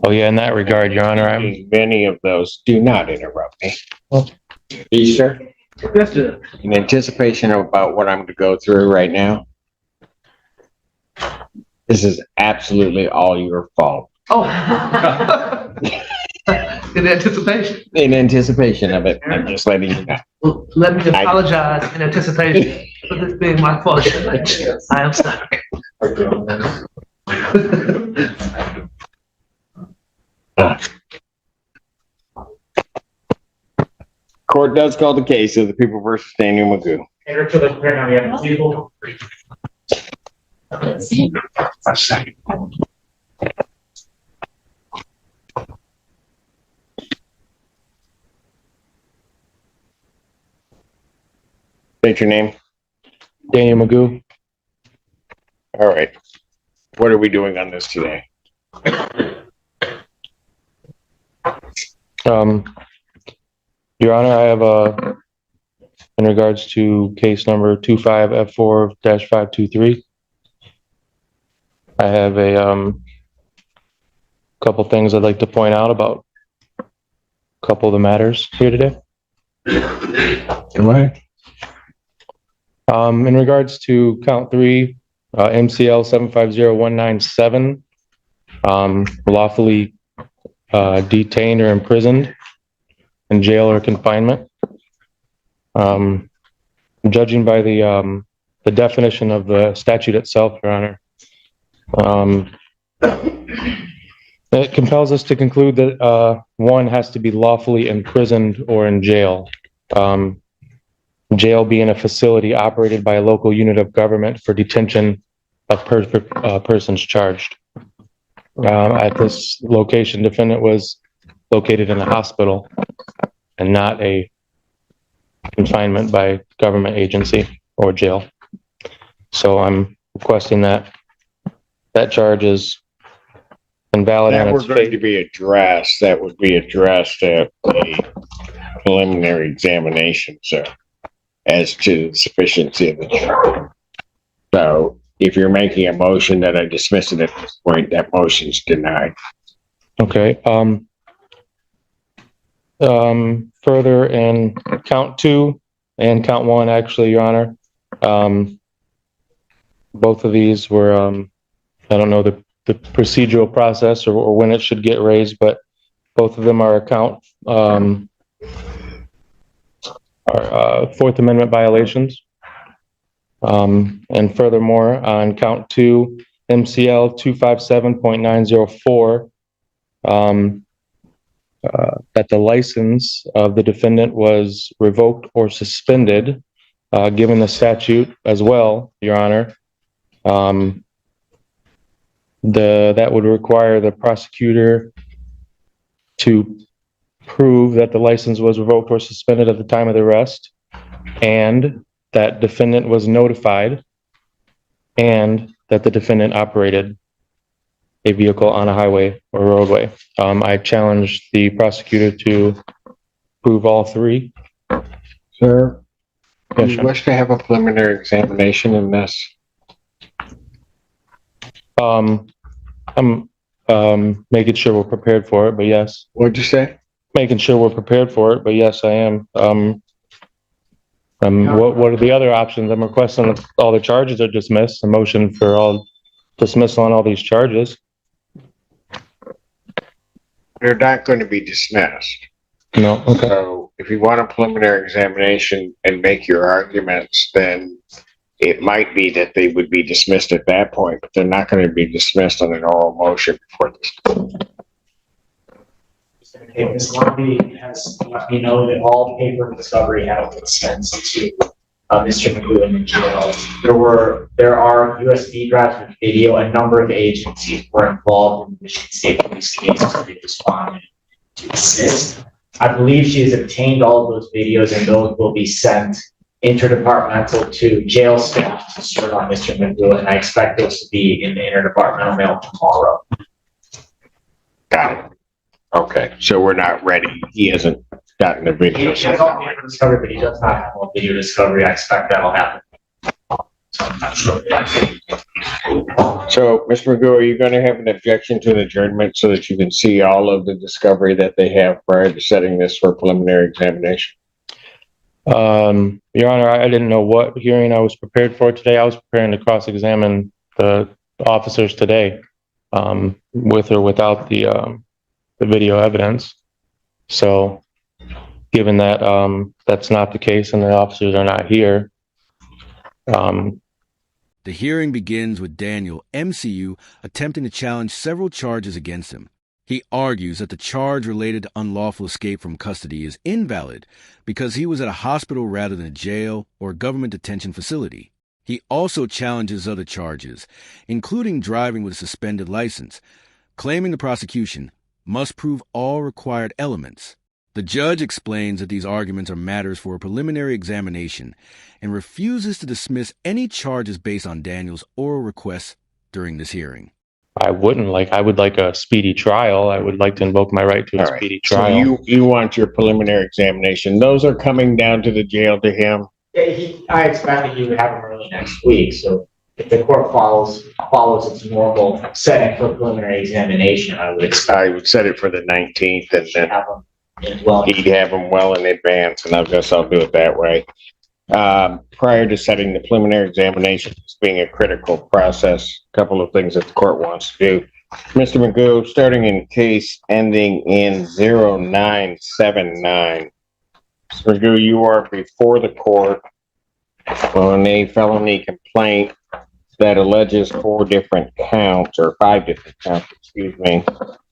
Oh yeah, in that regard, Your Honor, Many of those do not interrupt me. You, sir? Yes, sir. In anticipation about what I'm going to go through right now, this is absolutely all your fault. Oh. In anticipation. In anticipation of it, I'm just letting you know. Well, let me apologize in anticipation for this being my fault. I am sorry. Court does call the case of the People versus Daniel Magoo. State your name. Daniel Magoo. All right. What are we doing on this today? Your Honor, I have in regards to case number 25F4-523, I have a couple things I'd like to point out about a couple of the matters here today. Am I? In regards to count 3, MCL 750197, lawfully detained or imprisoned in jail or confinement. Judging by the definition of the statute itself, Your Honor, it compels us to conclude that one has to be lawfully imprisoned or in jail. Jail being a facility operated by a local unit of government for detention of persons charged. At this location, defendant was located in a hospital and not a confinement by government agency or jail. So I'm requesting that charge is invalid on its face. To be addressed, that would be addressed at a preliminary examination, sir, as to the sufficiency of the charge. So if you're making a motion that I dismiss it at this point, that motion's denied. Okay. Further in count 2 and count 1, actually, Your Honor, both of these were, I don't know the procedural process or when it should get raised, but both of them are Fourth Amendment violations. And furthermore, on count 2, MCL 257.904, that the license of the defendant was revoked or suspended, given the statute as well, Your Honor. That would require the prosecutor to prove that the license was revoked or suspended at the time of the arrest, and that defendant was notified, and that the defendant operated a vehicle on a highway or roadway. I challenged the prosecutor to prove all 3. Sir, Yes, you sir. wish to have a preliminary examination in this? I'm making sure we're prepared for it, but yes. What'd you say? Making sure we're prepared for it, but yes, I am. What are the other options? I'm requesting that all the charges are dismissed, a motion for all dismissal on all these charges. They're not going to be dismissed. No, okay. So if you want a preliminary examination and make your arguments, then it might be that they would be dismissed at that point, but they're not going to be dismissed on an oral motion before this. Okay, Ms. Lomby has let me know that all paper discovery has been sent to Mr. Magoo in jail. There are USB drives with video. A number of agencies were involved in the Michigan State Police case, so they responded to assist. I believe she has obtained all of those videos, and those will be sent interdepartmental to jail staff to serve on Mr. Magoo, and I expect those to be in the interdepartmental mail tomorrow. Got it. Okay, so we're not ready. He hasn't gotten the video. He has all paper discovery, but he does not have all video discovery. I expect that'll happen. So I'm not sure. So, Mr. Magoo, are you going to have an objection to an adjournment so that you can see all of the discovery that they have prior to setting this for preliminary examination? Your Honor, I didn't know what hearing I was prepared for today. I was preparing to cross-examine the officers today, with or without the video evidence. So, given that, that's not the case and the officers are not here, The hearing begins with Daniel, MCU, attempting to challenge several charges against him. He argues that the charge related to unlawful escape from custody is invalid because he was at a hospital rather than a jail or government detention facility. He also challenges other charges, including driving with a suspended license, claiming the prosecution must prove all required elements. The judge explains that these arguments are matters for a preliminary examination and refuses to dismiss any charges based on Daniel's oral requests during this hearing. I would like a speedy trial. I would like to invoke my right to a All right. speedy So trial. you want your preliminary examination. Those are coming down to the jail to him. I expect that you would have them early next week, so if the court follows its normal setting for preliminary examination, I would expect I would set it for the 19th and to then have them as well. he'd have them well in advance, and I guess I'll do it that way. Prior to setting the preliminary examination as being a critical process, a couple of things that the court wants to do. Mr. Magoo, starting in case ending in 0979. Mr. Magoo, you are before the court on a felony complaint that alleges 5 different counts, excuse me,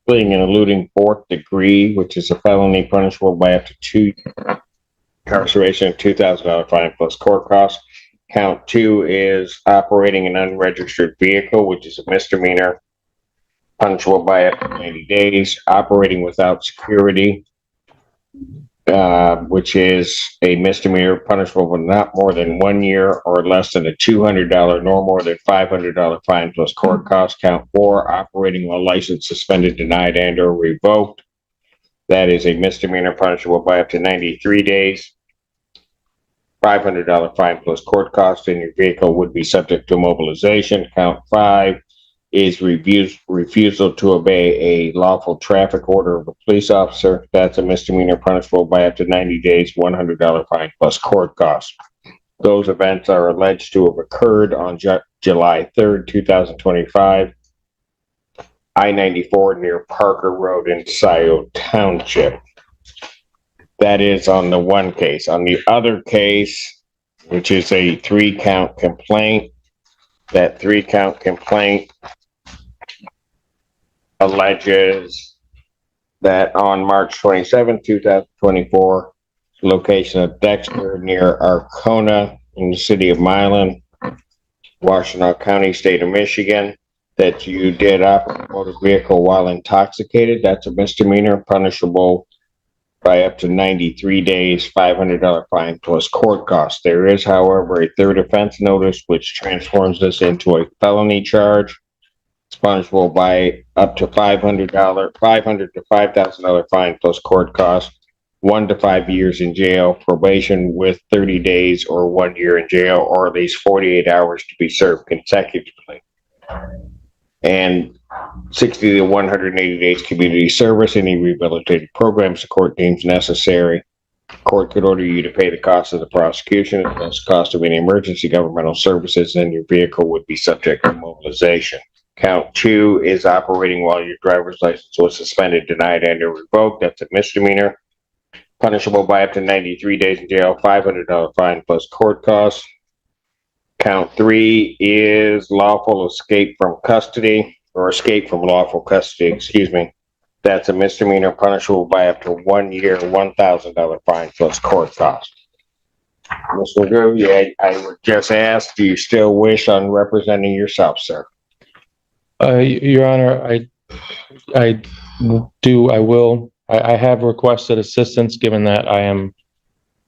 fleeing and eluding 4th degree, which is a felony punishable by up to 2 incarceration, $2,000 fine plus court costs. Count 2 is operating an unregistered vehicle, which is a misdemeanor, punishable by up to 90 days. Operating without security, which is a misdemeanor, punishable with not more than 1 year or less than a $200 nor more than $500 fine plus court costs. Count 4, operating while license suspended, denied, and or revoked. That is a misdemeanor, punishable by up to 93 days. $500 fine plus court costs, and your vehicle would be subject to mobilization. Count 5 is refusal to obey a lawful traffic order of a police officer. That's a misdemeanor, punishable by up to 90 days, $100 fine plus court costs. Those events are alleged to have occurred on July 3rd, 2025. I-94 near Parker Road in Scioto Township. That is on the one case. On the other case, which is a 3-count complaint, that 3-count complaint alleges that on March 27, 2024, location of Dexter near Arcona in the city of Milan, Washtenaw County, state of Michigan, that you did operate a motor vehicle while intoxicated. That's a misdemeanor, punishable by up to 93 days, $500 fine plus court costs. There is, however, a third offense notice which transforms this into a felony charge. It's punishable by up to $500 to $5,000 fine plus court costs, 1 to 5 years in jail, probation with 30 days or 1 year in jail, or at least 48 hours to be served consecutively. And 60 to 180 days community service, any rehabilitative programs the court deems necessary. Court could order you to pay the cost of the prosecution, plus the cost of any emergency governmental services, and your vehicle would be subject to mobilization. Count 2 is operating while your driver's license was suspended, denied, and or revoked. That's a misdemeanor, punishable by up to 93 days in jail, $500 fine plus court costs. Count 3 is lawful escape from custody, or escape from lawful custody, excuse me. That's a misdemeanor, punishable by up to 1 year, $1,000 fine plus court costs. Mr. Magoo, yeah, I would just ask, do you still wish on representing yourself, sir? Your Honor, I will. I have requested assistance given that I am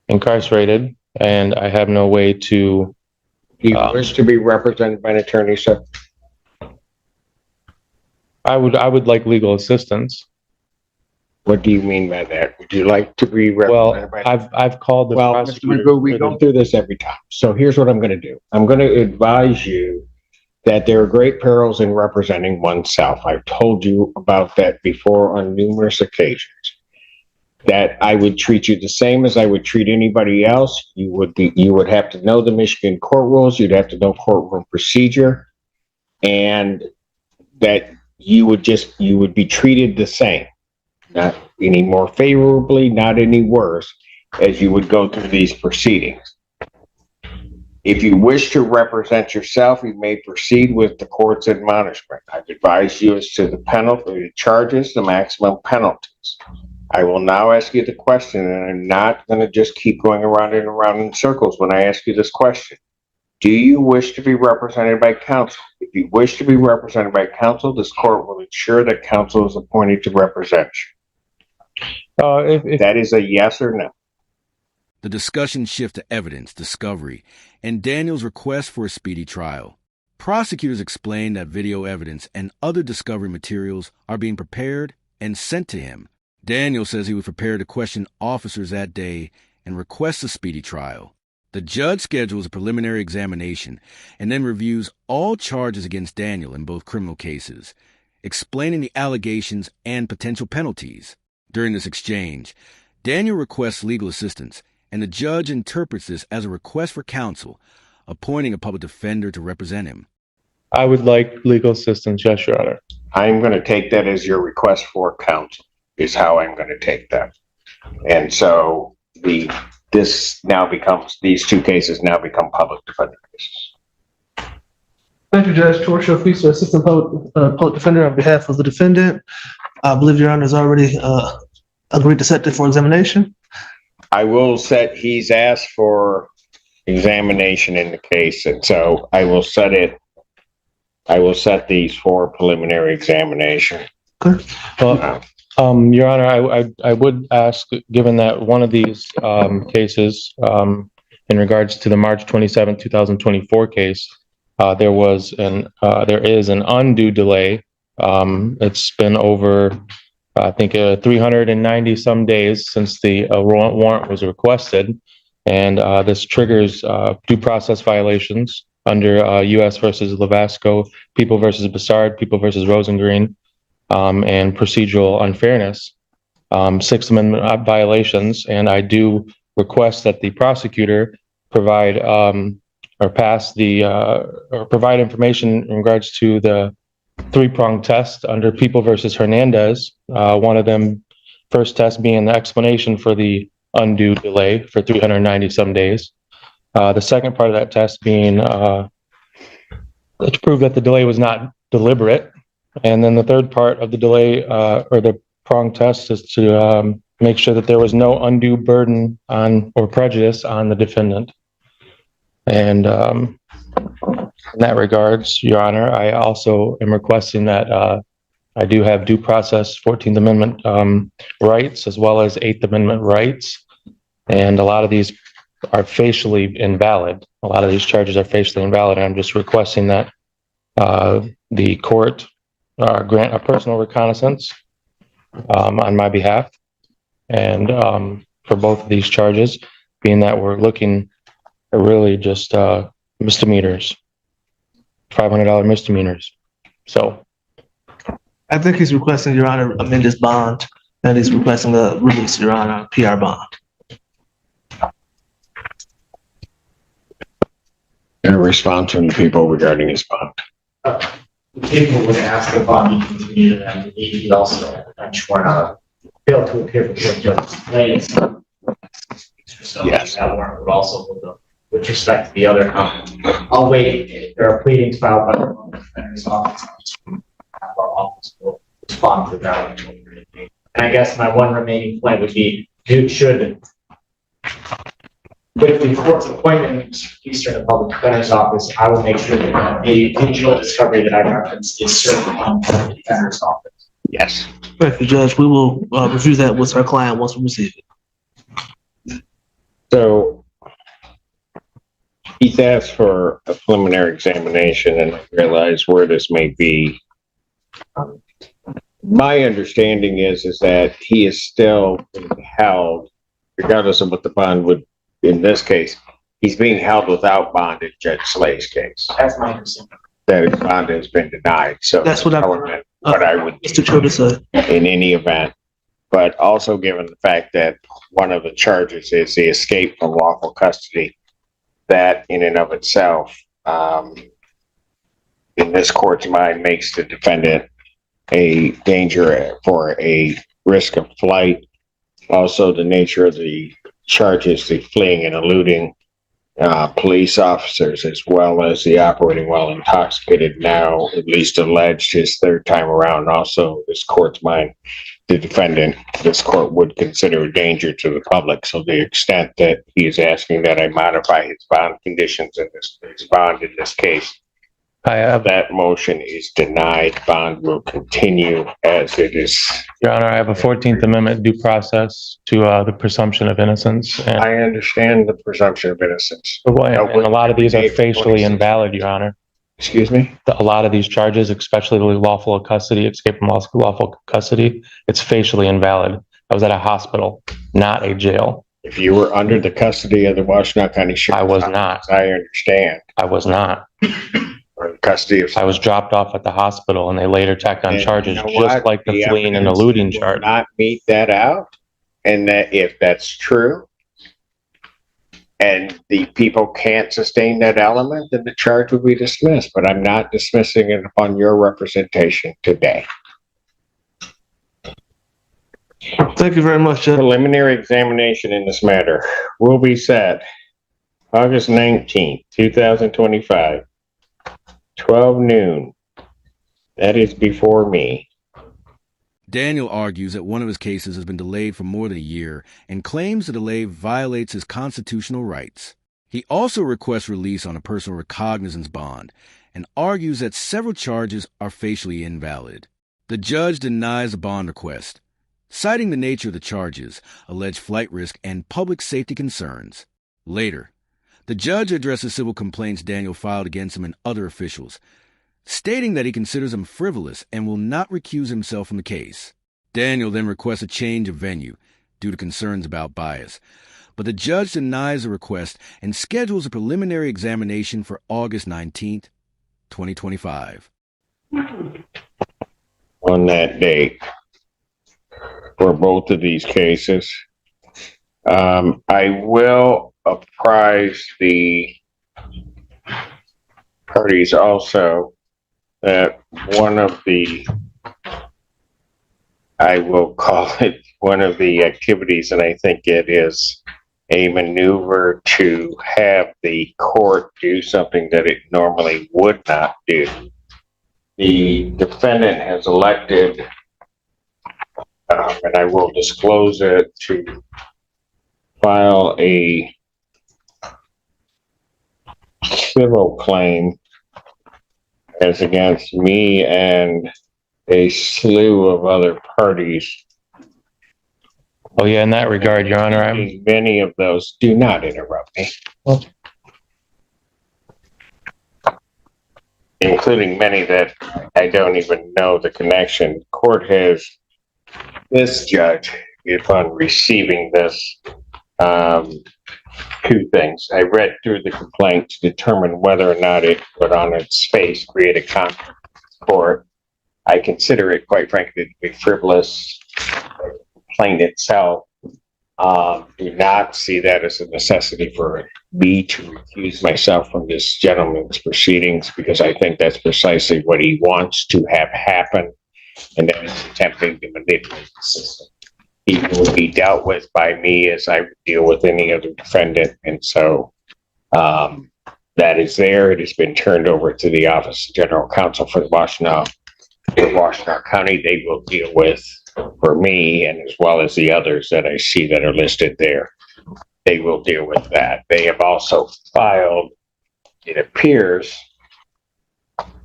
incarcerated and I have no way to. Do you wish to be represented by an attorney, sir? I would like legal assistance. What do you mean by that? Would you like to be represented by? I've called the Well, Mr. prosecutor. Magoo, we go through this every time. So here's what I'm going to do. I'm going to advise you that there are great perils in representing oneself. I've told you about that before on numerous occasions. That I would treat you the same as I would treat anybody else. You would have to know the Michigan court rules. You'd have to know courtroom procedure, and that you would be treated the same, not any more favorably, not any worse, as you would go through these proceedings. If you wish to represent yourself, you may proceed with the court's admonishment. I've advised you as to the penalty, the charges, the maximum penalties. I will now ask you the question, and I'm not going to just keep going around and around in circles when I ask you this question. Do you wish to be represented by counsel? If you wish to be represented by counsel, this court will ensure that counsel is appointed to represent you. That is a yes or no. The discussion shifts to evidence, discovery, and Daniel's request for a speedy trial. Prosecutors explain that video evidence and other discovery materials are being prepared and sent to him. Daniel says he was prepared to question officers that day and requests a speedy trial. The judge schedules a preliminary examination and then reviews all charges against Daniel in both criminal cases, explaining the allegations and potential penalties. During this exchange, Daniel requests legal assistance, and the judge interprets this as a request for counsel, appointing a public defender to represent him. I would like legal assistance, yes, Your Honor. I'm going to take that as your request for counsel, is how I'm going to take that. And so these two cases now become public defender cases. Thank you, Judge. Torture Feaster, Assistant Public Defender on behalf of the defendant. I believe Your Honor has already agreed to set it for examination. He's asked for examination in the case, and so I will set these for preliminary examination. Okay. Well, Your Honor, I would ask, given that one of these cases, in regards to the March 27, 2024 case, there is an undue delay. It's been over, I think, 390 some days since the warrant was requested, and this triggers due process violations under U.S. versus Lavasco, People versus Bassard, People versus Rosengreen, and procedural unfairness, Sixth Amendment violations. And I do request that the prosecutor provide provide information in regards to the three-pronged test under People versus Hernandez. One of them, first test being the explanation for the undue delay for 390 some days. The second part of that test being to prove that the delay was not deliberate. And then the third part of the delay or the prong test is to make sure that there was no undue burden on or prejudice on the defendant. And in that regards, Your Honor, I also am requesting that I do have due process 14th Amendment rights as well as 8th Amendment rights. And a lot of these are facially invalid. A lot of these charges are facially invalid. And I'm just requesting that the court grant a personal reconnaissance on my behalf. And for both of these charges, being that we're looking at really just misdemeanors, $500 misdemeanors. So I think he's requesting, Your Honor, amend his bond, and he's requesting the release, Your Honor, PR bond. A response from the people regarding his bond. People would ask the bond to continue, and he also, I'm sure, failed to appear before Judge Simpson. So yes, that warrant would also, with respect to the other, I'll wait. There are pleadings filed by the defender's office. Our office will respond to that. And I guess my one remaining point would be, with the court's appointment to Eastern Public Defender's Office, I will make sure that the digital discovery that I referenced is certified by the defender's office. yes. Thank you, Judge. We will review that with our client once we receive it. So he's asked for a preliminary examination, and I realize where this may be. My understanding is that he is still being held, regardless of what the bond would. In this case, he's being held without bond in Judge Slay's case. That's my understanding. that his bond has been denied, so. That's what I would Mr. Choda said. in any event, but also given the fact that one of the charges is the escape from lawful custody, that in and of itself, in this court's mind, makes the defendant a danger for a risk of flight. Also, the nature of the charges, the fleeing and eluding police officers, as well as the operating while intoxicated, now at least alleged his third time around. Also, this court's mind, the defendant, this court would consider a danger to the public. So the extent that he is asking that I modify his bond conditions in his bond in this case, that motion is denied. Bond will continue as it is. Your Honor, I have a 14th Amendment due process to the presumption of innocence. And, I understand the presumption of innocence. and a lot of these are facially invalid, Your Honor. Excuse me? A lot of these charges, especially the lawful custody, escape from lawful custody, it's facially invalid. I was at a hospital, not a jail. If you were under the custody of the Washtenaw County Sheriff's I was Office, not. I understand. I was not. Or the custody of. I was dropped off at the hospital and they later tacked on And charges you know just what? like the fleeing and evidence eluding will charge. Not meet that out. And that if that's true, and the people can't sustain that element, then the charge will be dismissed. But I'm not dismissing it upon your representation today. Thank you very much, Judge. Preliminary examination in this matter will be set August 19th, 2025, 12 noon. That is before me. Daniel argues that one of his cases has been delayed for more than a year and claims the delay violates his constitutional rights. He also requests release on a personal recognizance bond and argues that several charges are facially invalid. The judge denies the bond request, citing the nature of the charges, alleged flight risk, and public safety concerns. Later, the judge addresses civil complaints Daniel filed against him and other officials, stating that he considers them frivolous and will not recuse himself from the case. Daniel then requests a change of venue due to concerns about bias, but the judge denies the request and schedules a preliminary examination for August 19th, 2025. On that date, for both of these cases, I will apprise the parties also that one of the, I will call it one of the activities, and I think it is a maneuver to have the court do something that it normally would not do. The defendant has elected, and I will disclose it, to file a civil claim as against me and a slew of other parties. Oh yeah, in that regard, Your Honor, Many of those, do not interrupt me. Including many that I don't even know the connection. Court has, this judge, upon receiving this, two things. I read through the complaint to determine whether or not it would on its face create a conflict with court. I consider it, quite frankly, to be frivolous. The complaint itself, do not see that as a necessity for me to recuse myself from this gentleman's proceedings, because I think that's precisely what he wants to have happen, and that is attempting to manipulate the system. He will be dealt with by me as I deal with any other defendant, and so that is there. It has been turned over to the Office of General Counsel for the Washtenaw County. They will deal with, for me, and as well as the others that I see that are listed there, they will deal with that. They have also filed, it appears,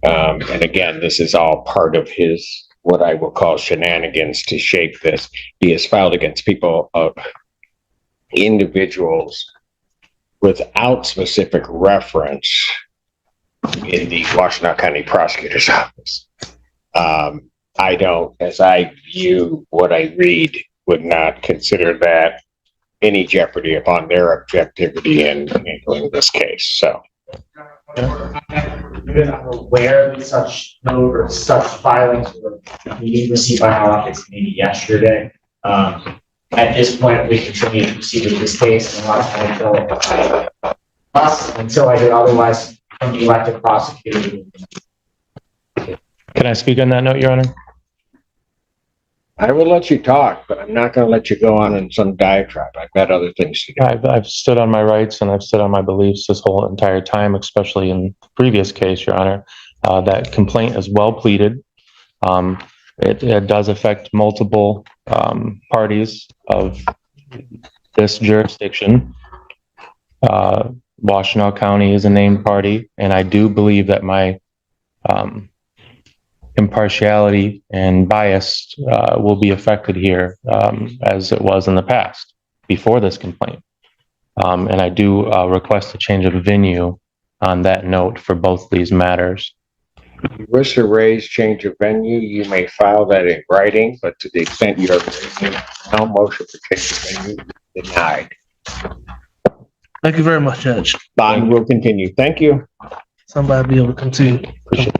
and again, this is all part of his, what I will call shenanigans to shape this. He has filed against people, individuals without specific reference in the Washtenaw County Prosecutor's Office. I don't, as I view what I read, would not consider that any jeopardy upon their objectivity in handling this case. So Because I'm aware that such note or such filings were being received by our office maybe yesterday. At this point, we continue to proceed with this case until I hear otherwise from the elected prosecutor. Can I speak on that note, Your Honor? I will let you talk, but I'm not going to let you go on in some diatribe. I've got other things to do. I've stood on my rights and I've stood on my beliefs this whole entire time, especially in the previous case, Your Honor. That complaint is well pleaded. It does affect multiple parties of this jurisdiction. Washtenaw County is a named party, and I do believe that my impartiality and bias will be affected here as it was in the past before this complaint. And I do request a change of venue on that note for both these matters. If you wish to raise change of venue, you may file that in writing, but to the extent you are raising no motion for change of venue, denied. Thank you very much, Judge. Bond will continue. Thank you. Somebody be able to continue. Appreciate